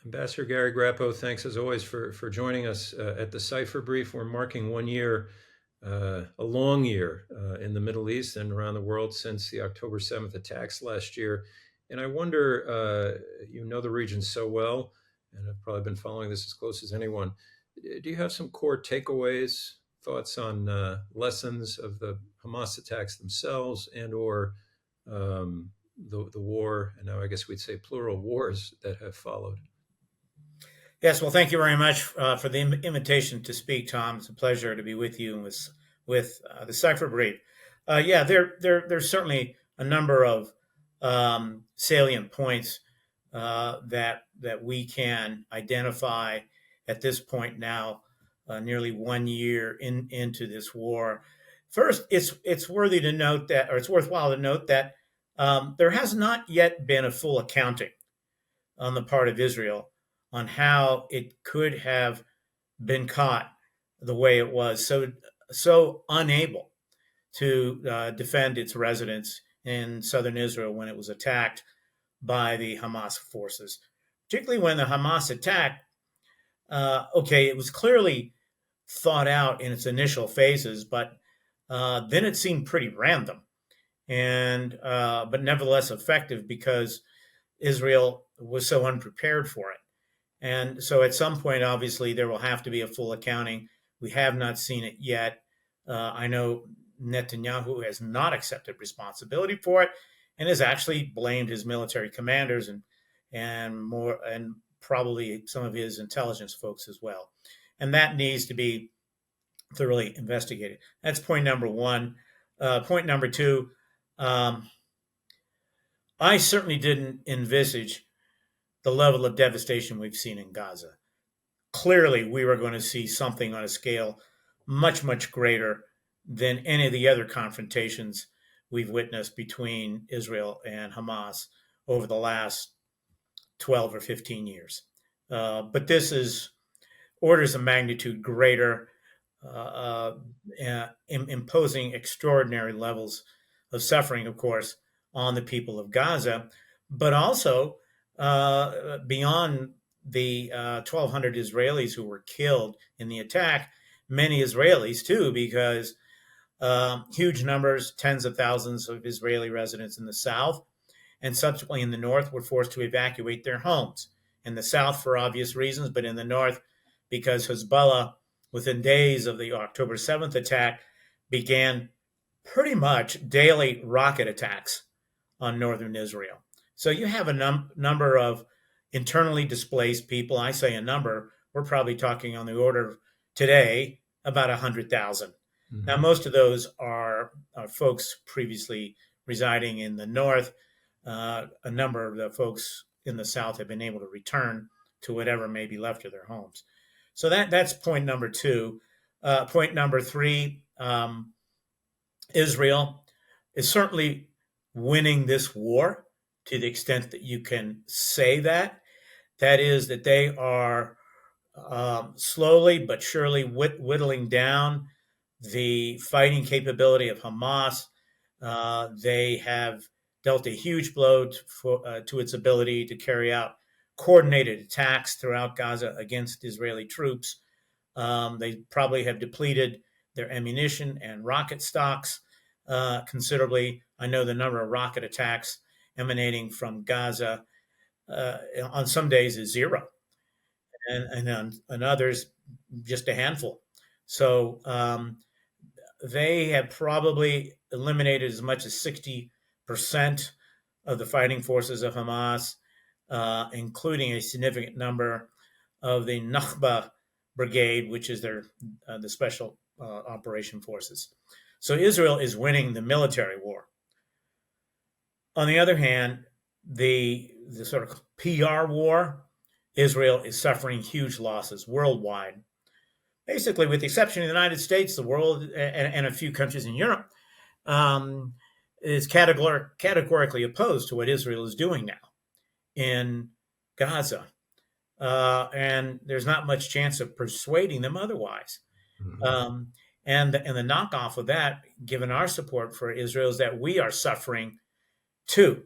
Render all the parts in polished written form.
Ambassador Gary Grappo, thanks as always for joining us at the Cipher Brief. We're marking 1 year, a long year in the Middle East and around the world since the October 7th attacks last year. And I wonder, you know the region so well, and I've probably been following this as close as anyone. Do you have some core takeaways, thoughts on lessons of the Hamas attacks themselves and/or the war, and now I guess we'd say plural wars that have followed? Yes, well, thank you very much for the invitation to speak, Tom. It's a pleasure to be with you and with the Cipher Brief. Yeah, there's certainly a number of salient points that we can identify at this point now, nearly 1 year into this war. First, it's worthy to note that, or it's worthwhile to note that there has not yet been a full accounting on the part of Israel on how it could have been caught the way it was, so unable to defend its residents in southern Israel when it was attacked by the Hamas forces. Particularly when the Hamas attack, okay, it was clearly thought out in its initial phases, but then it seemed pretty random, and but nevertheless effective because Israel was so unprepared for it. And so at some point, obviously, there will have to be a full accounting. We have not seen it yet. I know Netanyahu has not accepted responsibility for it and has actually blamed his military commanders and probably some of his intelligence folks as well. And that needs to be thoroughly investigated. That's point number one. Point number two, I certainly didn't envisage the level of devastation we've seen in Gaza. Clearly, we were going to see something on a scale much, much greater than any of the other confrontations we've witnessed between Israel and Hamas over the last 12 or 15 years. But this is orders of magnitude greater, imposing extraordinary levels of suffering, of course, on the people of Gaza, but also beyond the 1,200 Israelis who were killed in the attack, many Israelis too, because huge numbers, tens of thousands of Israeli residents in the south and subsequently in the north were forced to evacuate their homes. In the south for obvious reasons, but in the north because Hezbollah, within days of the October 7th attack, began pretty much daily rocket attacks on northern Israel. So you have a number of internally displaced people. I say a number, we're probably talking on the order today about 100,000. Mm-hmm. Now, most of those are folks previously residing in the north. A number of the folks in the south have been able to return to whatever may be left of their homes. So that's point number two. Point number three, Israel is certainly winning this war to the extent that you can say that. That is, that they are slowly but surely whittling down the fighting capability of Hamas. They have dealt a huge blow to its ability to carry out coordinated attacks throughout Gaza against Israeli troops. They probably have depleted their ammunition and rocket stocks considerably. I know the number of rocket attacks emanating from Gaza on some days is zero, and on others, just a handful. So they have probably eliminated as much as 60% of the fighting forces of Hamas, including a significant number of the Nakhba Brigade, which is the special operation forces. So Israel is winning the military war. On the other hand, the sort of PR war, Israel is suffering huge losses worldwide. Basically, with the exception of the United States, the world, and a few countries in Europe, is categorically opposed to what Israel is doing now in Gaza. And there's not much chance of persuading them otherwise. Mm-hmm. And the knockoff of that, given our support for Israel, is that we are suffering too,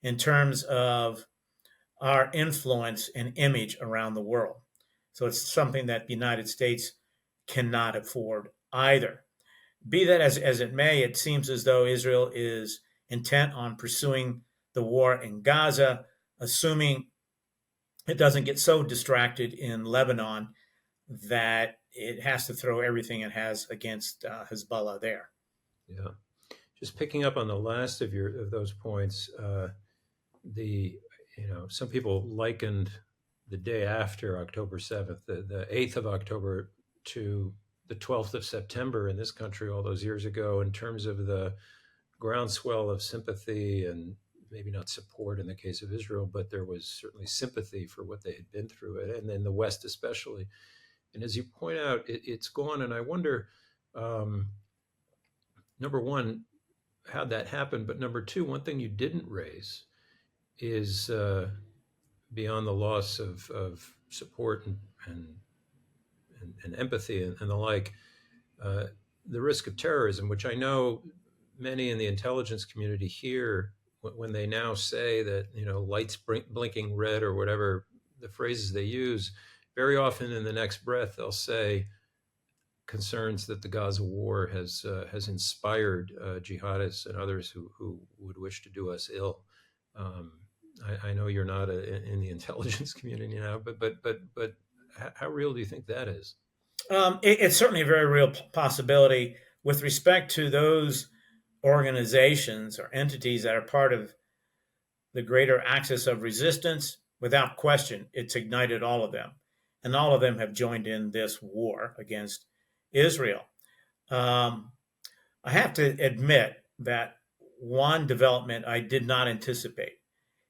in terms of our influence and image around the world. So it's something that the United States cannot afford either. Be that as it may, it seems as though Israel is intent on pursuing the war in Gaza, assuming it doesn't get so distracted in Lebanon that it has to throw everything it has against Hezbollah there. Yeah. Just picking up on the last of those points, the some people likened the day after October 7th, the 8th of October, to the 12th of September in this country all those years ago, in terms of the groundswell of sympathy, and maybe not support in the case of Israel, but there was certainly sympathy for what they had been through, and in the West especially. And as you point out, it's gone. And I wonder, um, number one, how'd that happen? But number two, one thing you didn't raise is, beyond the loss of support and empathy and the like, uh, the risk of terrorism, which I know many in the intelligence community hear when they now say that, lights blinking red, or whatever the phrases they use. Very often in the next breath, they'll say concerns that the Gaza war has inspired jihadists and others who would wish to do us ill. Um, I know you're not in the intelligence community now, but how real do you think that is? It's certainly a very real possibility with respect to those organizations or entities that are part of the greater axis of resistance. Without question, it's ignited all of them. And all of them have joined in this war against Israel. Um, I have to admit that one development I did not anticipate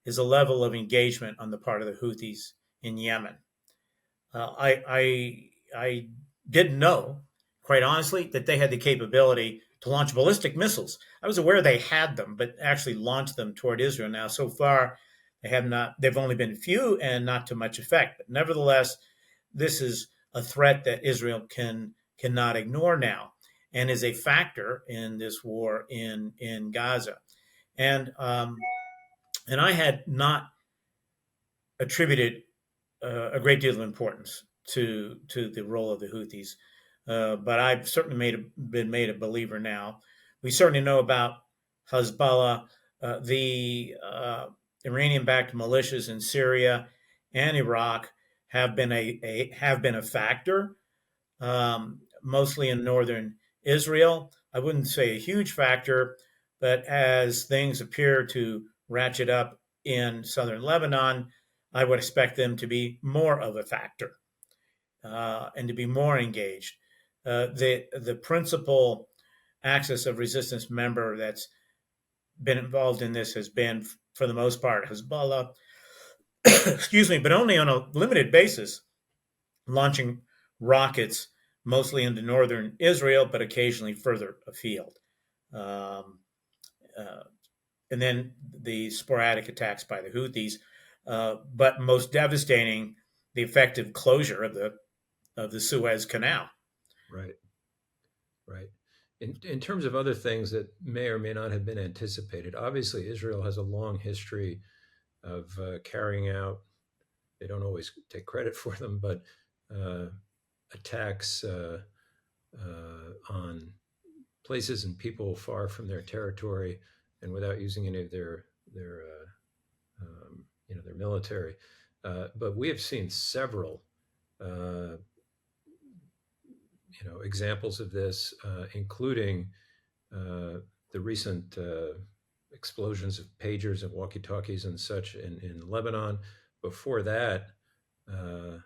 is a level of engagement on the part of the Houthis in Yemen. I didn't know, quite honestly, that they had the capability to launch ballistic missiles. I was aware they had them, but actually launched them toward Israel. Now, so far, they have not. They've only been few and not to much effect. But nevertheless, this is a threat that Israel cannot ignore now, and is a factor in this war in Gaza. And and I had not attributed a great deal of importance to the role of the Houthis, but I've certainly been made a believer now. We certainly know about Hezbollah, the Iranian-backed militias in Syria and Iraq have been a factor, mostly in northern Israel. I wouldn't say a huge factor, but as things appear to ratchet up in southern Lebanon, I would expect them to be more of a factor and to be more engaged. The principal axis of resistance member that's been involved in this has been, for the most part, Hezbollah, excuse me, but only on a limited basis, launching rockets mostly into northern Israel, but occasionally further afield. Um, uh, and then the sporadic attacks by the Houthis, but most devastating, the effective closure of the Suez Canal. Right, right. In terms of other things that may or may not have been anticipated, obviously Israel has a long history of carrying out. They don't always take credit for them, but uh, attacks on places and people far from their territory, and without using any of their military. But we have seen several uh, examples of this, including the recent explosions of pagers and walkie-talkies and such in Lebanon. Before that, uh,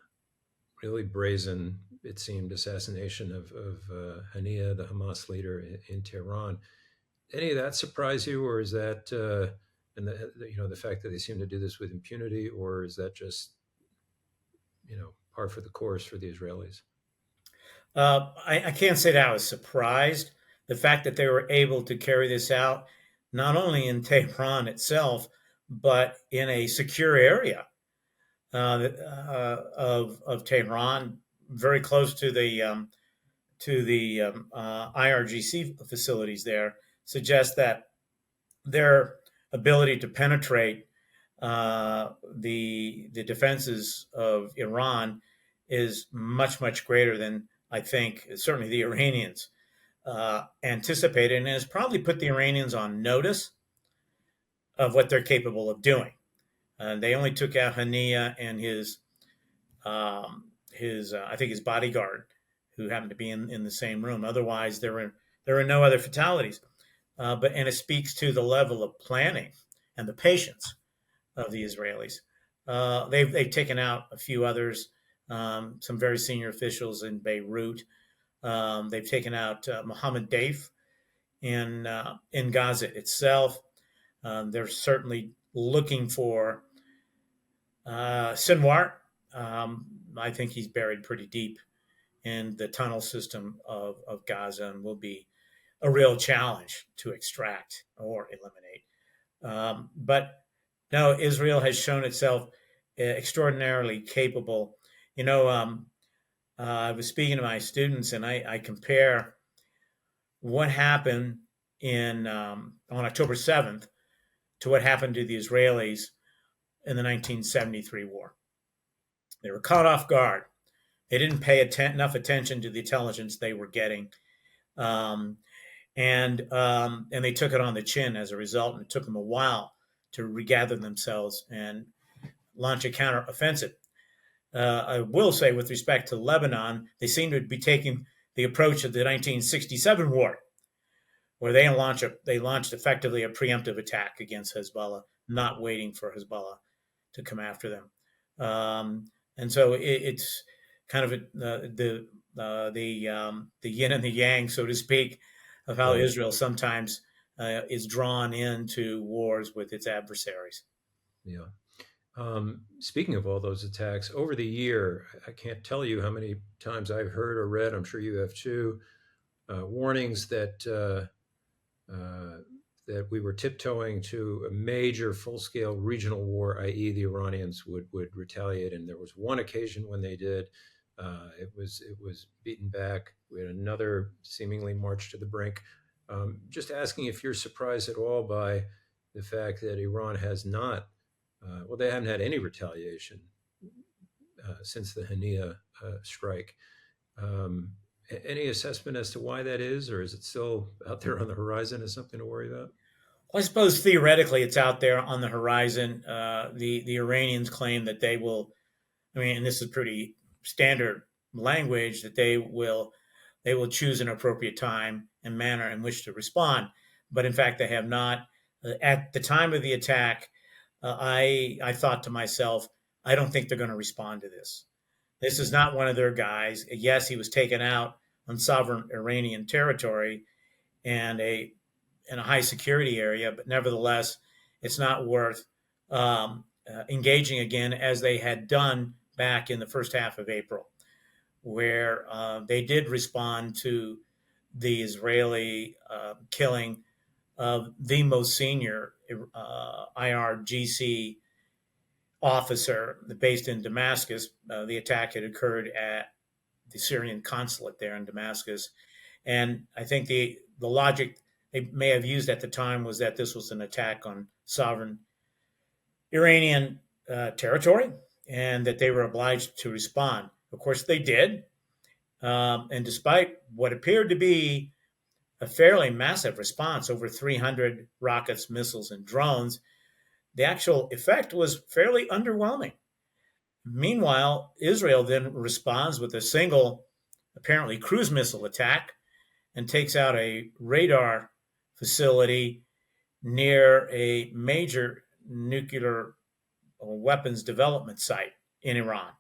really brazen, it seemed, assassination of Hania, the Hamas leader in Tehran. Any of that surprise you, or is that and the fact that they seem to do this with impunity, or is that just par for the course for the Israelis? I can't say that I was surprised. The fact that they were able to carry this out, not only in Tehran itself, but in a secure area of Tehran, very close to the IRGC facilities there, suggests that their ability to penetrate the defenses of Iran is much much greater than I think certainly the Iranians anticipated, and has probably put the Iranians on notice of what they're capable of doing. They only took out Hania and his I think his bodyguard, who happened to be in the same room. Otherwise, there were no other fatalities. And it speaks to the level of planning and the patience of the Israelis. They've taken out a few others, some very senior officials in Beirut. They've taken out Mohammed Daif in Gaza itself. They're certainly looking for Sinwar. I think he's buried pretty deep in the tunnel system of Gaza and will be a real challenge to extract or eliminate. But no, Israel has shown itself extraordinarily capable. You know, I was speaking to my students, and I compare what happened on October 7th to what happened to the Israelis in the 1973 war. They were caught off guard. They didn't pay enough attention to the intelligence they were getting, um, and they took it on the chin as a result. And it took them a while to regather themselves and launch a counteroffensive. I will say, with respect to Lebanon, they seem to be taking the approach of the 1967 war, where they launched effectively a preemptive attack against Hezbollah, not waiting for Hezbollah to come after them. And so it's kind of the yin and the yang, so to speak, of how Right. Israel sometimes is drawn into wars with its adversaries. Yeah. Speaking of all those attacks, over the year, I can't tell you how many times I've heard or read, I'm sure you have too, warnings uh, that we were tiptoeing to a major full-scale regional war, i.e., the Iranians would retaliate. And there was one occasion when they did. It was beaten back. We had another seemingly march to the brink. Just asking if you're surprised at all by the fact that Iran has not. Well, they haven't had any retaliation since the Hania strike. Um, any assessment as to why that is, or is it still out there on the horizon as something to worry about? Well, I suppose theoretically it's out there on the horizon. The Iranians claim that they will. I mean, and this is pretty standard language, that they will choose an appropriate time and manner in which to respond. But in fact, they have not. At the time of the attack, I thought to myself, I don't think they're going to respond to this. This is not one of their guys. Yes, he was taken out on sovereign Iranian territory and in a high security area, but nevertheless, it's not worth engaging again as they had done back in the first half of April, where they did respond to the Israeli killing of the most senior IRGC officer based in Damascus. The attack had occurred at the Syrian consulate there in Damascus. And I think the logic they may have used at the time was that this was an attack on sovereign Iranian territory and that they were obliged to respond. Of course, they did. And despite what appeared to be a fairly massive response, over 300 rockets, missiles, and drones, the actual effect was fairly underwhelming. Meanwhile, Israel then responds with a single, apparently cruise missile attack and takes out a radar facility near a major nuclear weapons development site in Iran.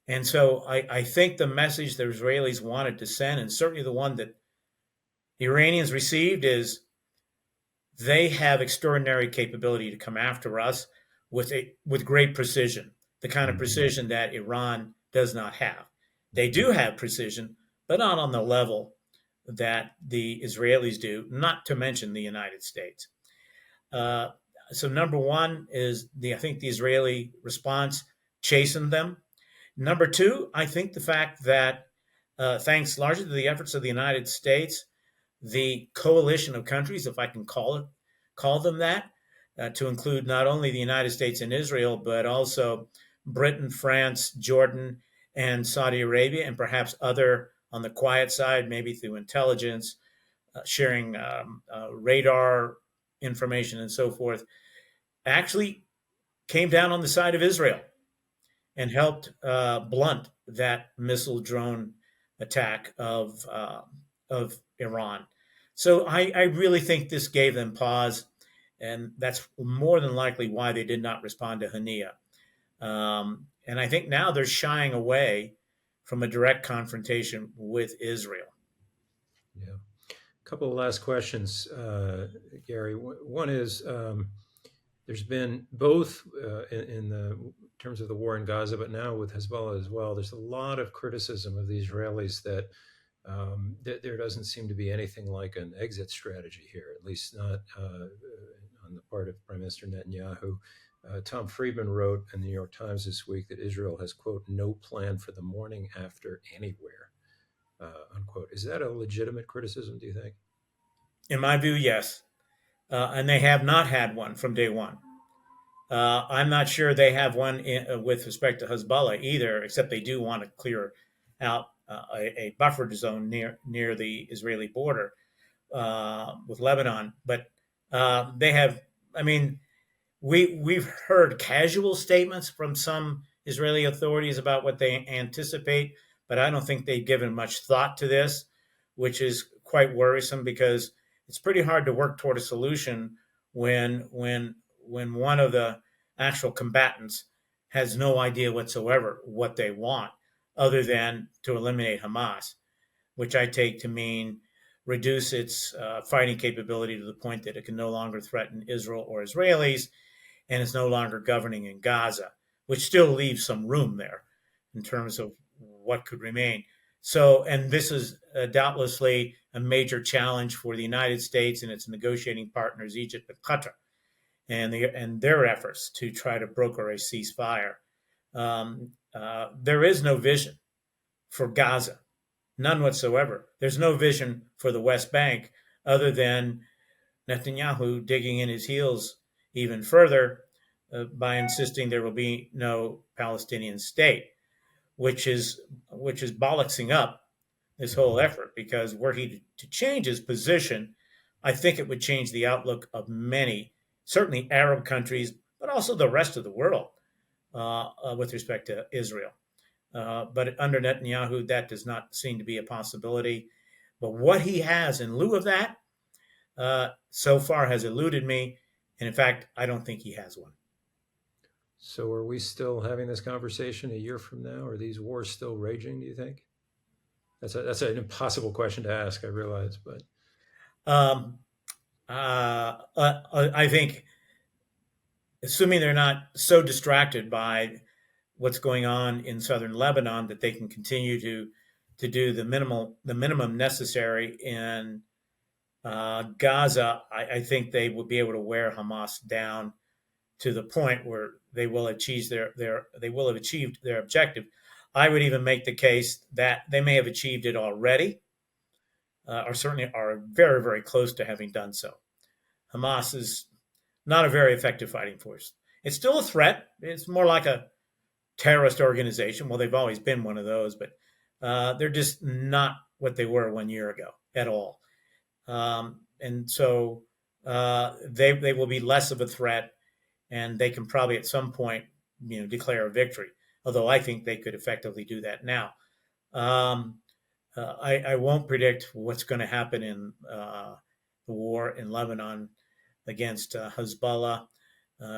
And so I think the message the Israelis wanted to send, and certainly the one that the Iranians received, is they have extraordinary capability to come after us with great precision, the kind of Mm-hmm. precision that Iran does not have. They do have precision, but not on the level that the Israelis do, not to mention the United States. Uh, so number one is I think the Israeli response chastened them. Number two, I think the fact that thanks largely to the efforts of the United States, the coalition of countries, if I can call them that, to include not only the United States and Israel, but also Britain, France, Jordan, and Saudi Arabia, and perhaps other on the quiet side, maybe through intelligence, sharing radar information and so forth, actually came down on the side of Israel and helped blunt that missile drone attack of Iran. So I really think this gave them pause, and that's more than likely why they did not respond to Hania. And I think now they're shying away from a direct confrontation with Israel. Yeah. A couple of last questions, Gary. One is there's been both in the terms of the war in Gaza, but now with Hezbollah as well. There's a lot of criticism of the Israelis that there doesn't seem to be anything like an exit strategy here, at least not on the part of Prime Minister Netanyahu. Tom Friedman wrote in the New York Times this week that Israel has, quote, no plan for the morning after anywhere, unquote. Is that a legitimate criticism, do you think? In my view, yes. And they have not had one from day one. I'm not sure they have one with respect to Hezbollah either, except they do want to clear out a buffer zone near the Israeli border with Lebanon. But they have, I mean, we've heard casual statements from some Israeli authorities about what they anticipate, but I don't think they've given much thought to this, which is quite worrisome because it's pretty hard to work toward a solution when one of the actual combatants has no idea whatsoever what they want other than to eliminate Hamas, which I take to mean reduce its fighting capability to the point that it can no longer threaten Israel or Israelis and is no longer governing in Gaza, which still leaves some room there in terms of what could remain. So, and this is doubtlessly a major challenge for the United States and its negotiating partners, Egypt and Qatar, and their efforts to try to broker a ceasefire. There is no vision for Gaza, none whatsoever. There's no vision for the West Bank other than Netanyahu digging in his heels even further by insisting there will be no Palestinian state, which is bollocksing up this whole effort, because were he to change his position, I think it would change the outlook of many, certainly Arab countries, but also the rest of the world with respect to Israel. But under Netanyahu, that does not seem to be a possibility. But what he has in lieu of that so far has eluded me. And in fact, I don't think he has one. So are we still having this conversation a year from now? Are these wars still raging, do you think? That's an impossible question to ask, I realize, but I think, assuming they're not so distracted by what's going on in southern Lebanon that they can continue to do the minimum necessary in Gaza, I think they will be able to wear Hamas down to the point where they will achieve their objective. I would even make the case that they may have achieved it already, or certainly are very, very close to having done so. Hamas is not a very effective fighting force. It's still a threat. It's more like a terrorist organization. Well, they've always been one of those, but they're just not what they were 1 year ago at all. And so they will be less of a threat, and they can probably at some point, declare a victory. Although I think they could effectively do that now. I won't predict what's going to happen in the war in Lebanon against Hezbollah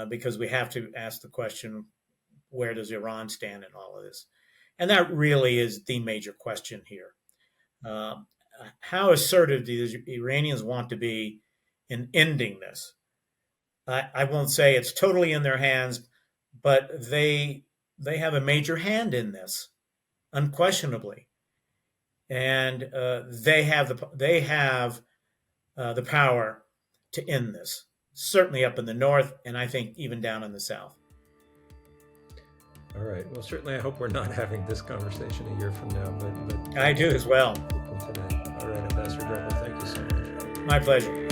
because we have to ask the question, where does Iran stand in all of this? And that really is the major question here. How assertive do the Iranians want to be in ending this? I won't say it's totally in their hands, but they have a major hand in this, unquestionably, and they have the power to end this. Certainly up in the north, and I think even down in the south. All right. Well, certainly, I hope we're not having this conversation a year from now. But I do as well. Today. All right, Ambassador Grappo, thank you so much. My pleasure.